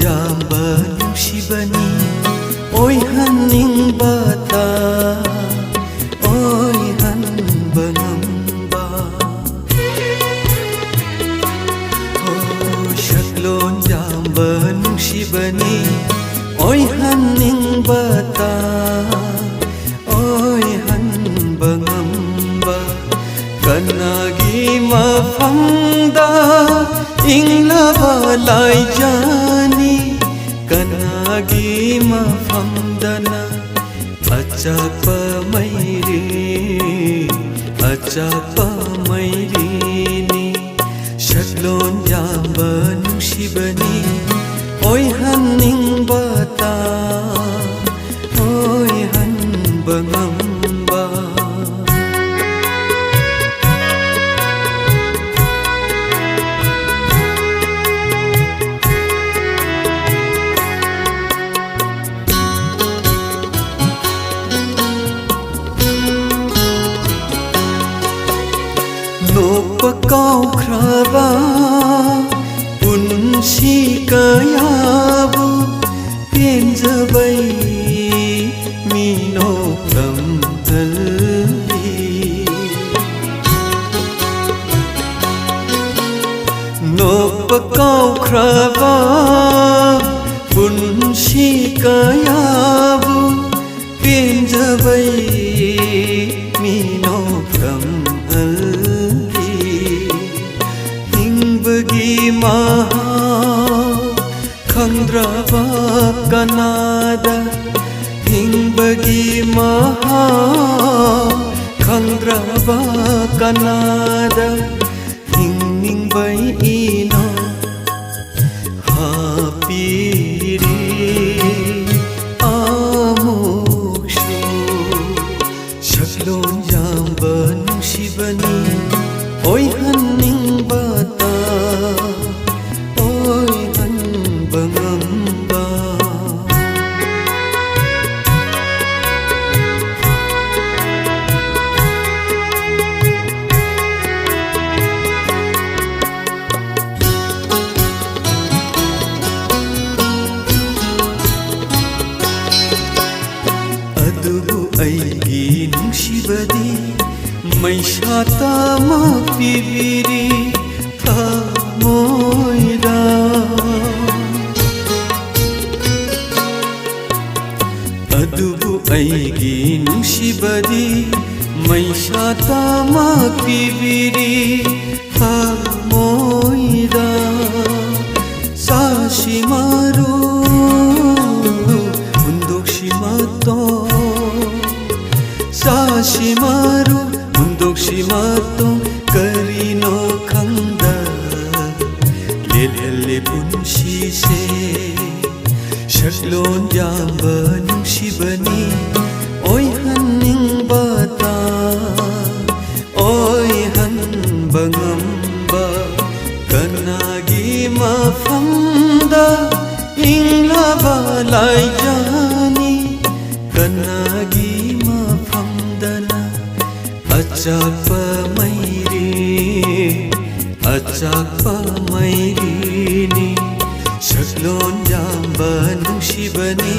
ꯌꯥꯝꯕ ꯅꯨꯡꯁꯤꯕꯅꯤ ꯑꯣꯏꯍꯟꯅꯤꯡꯕ ꯑꯣꯏꯍꯟꯕ ꯉꯝꯕ ꯁꯛꯂꯣꯟ ꯌꯥꯝꯕ ꯅꯨꯡꯁꯤꯕꯅꯤ ꯑꯣꯏꯍꯟꯅꯤꯡꯕ ꯑꯣꯏꯍꯟꯕ ꯉꯝꯕ ꯀꯅꯥꯒꯤ ꯃꯐꯝꯗ ꯏꯪꯂꯕ ꯂꯥꯏꯖꯥꯅꯤ ꯀꯅꯥꯒꯤ ꯃꯐꯝꯗꯅ ꯑꯆꯥꯛꯄ ꯃꯩꯔꯤꯅꯤ ꯁꯛꯂꯣꯟ ꯌꯥꯝꯕ ꯅꯨꯡꯁꯤꯕꯅꯤ ꯑꯣꯏꯍꯟꯅꯤꯡꯕ ꯑꯣꯏꯍꯟꯕ ꯉꯝꯕ ꯅꯣꯛꯄ ꯀꯥꯎꯈ꯭ꯔꯕ ꯄꯨꯟꯁꯤ ꯀꯌꯥꯕꯨ ꯄꯦꯟꯖꯕꯩ ꯃꯤꯅꯣꯛꯂꯝꯍꯜꯂꯤ ꯅꯣꯛꯄ ꯀꯥꯎꯈ꯭ꯔꯕ ꯄꯨꯟꯁꯤ ꯀꯌꯥꯕు ꯄꯦꯟꯖꯕꯩ ꯃꯤꯅꯣꯛꯂꯝꯍꯜꯂꯤ ꯍꯤꯡꯕꯒꯤ ꯃꯍꯥꯎ ꯈꯪꯗ꯭ꯔꯕ ꯀꯅꯥꯗ ꯍꯤꯡꯕꯒꯤ ꯃꯍꯥꯎ ꯈꯪꯗ꯭ꯔꯕ ꯀꯅꯥꯗ ꯍꯤꯡꯅꯤꯡꯕꯩ ꯏꯅꯣꯠ ꯍꯥꯞꯄꯤꯔꯤ ꯑꯃꯨꯛꯁꯨ ꯁꯛꯂꯣꯟ ꯌꯥꯝꯕ ꯅꯨꯡꯁꯤꯕꯅꯤ ꯑꯣꯏꯍꯟꯅꯤꯡꯕ ꯑꯣꯏꯍꯟꯕ ꯉꯝꯕ ꯑꯗꯨꯕꯨ ꯑꯩꯒꯤ ꯅꯨꯡꯁꯤꯕꯗꯤ ꯃꯩꯁꯥ ꯇꯝꯃ ꯄꯤꯕꯤꯔꯤ ꯊꯃꯣꯏꯗ ꯑꯗꯨꯕꯨ ꯑꯩꯒꯤ ꯅꯨꯡꯁꯤꯕꯗꯤ ꯃꯩꯁꯥ ꯇꯝꯃ ꯄꯤꯕꯤꯔꯤ ꯊꯃꯣꯏꯗ ꯁꯥꯁꯤ ꯃꯔꯨ ꯍꯨꯟꯗꯣꯛꯁꯤ ꯃꯇꯣꯟ ꯁꯥꯁꯤ ꯃꯔꯨ ꯍꯨꯟꯗꯣꯛꯁꯤ ꯃꯇꯣꯟ ꯀꯔꯤꯅꯣ ꯈꯪꯗ ꯂꯦꯜꯍꯜꯂꯦ ꯄꯨꯟꯁꯤꯁꯦ ꯁꯛꯂꯣꯟ ꯌꯥꯝꯕ ꯅꯨꯡꯁꯤꯕꯅꯤ ꯑꯣꯏꯍꯟꯅꯤꯡꯕ ꯑꯣꯏꯍꯟꯕ ꯉꯝꯕ ꯀꯅꯥꯒꯤ ꯃꯐꯝꯗ ꯏꯪꯂꯕ ꯂꯥꯏꯖꯥꯅꯤ कनागी मफमदना अचाक्पा मैरीनी शक्लोन जाम्बा नुशिबनी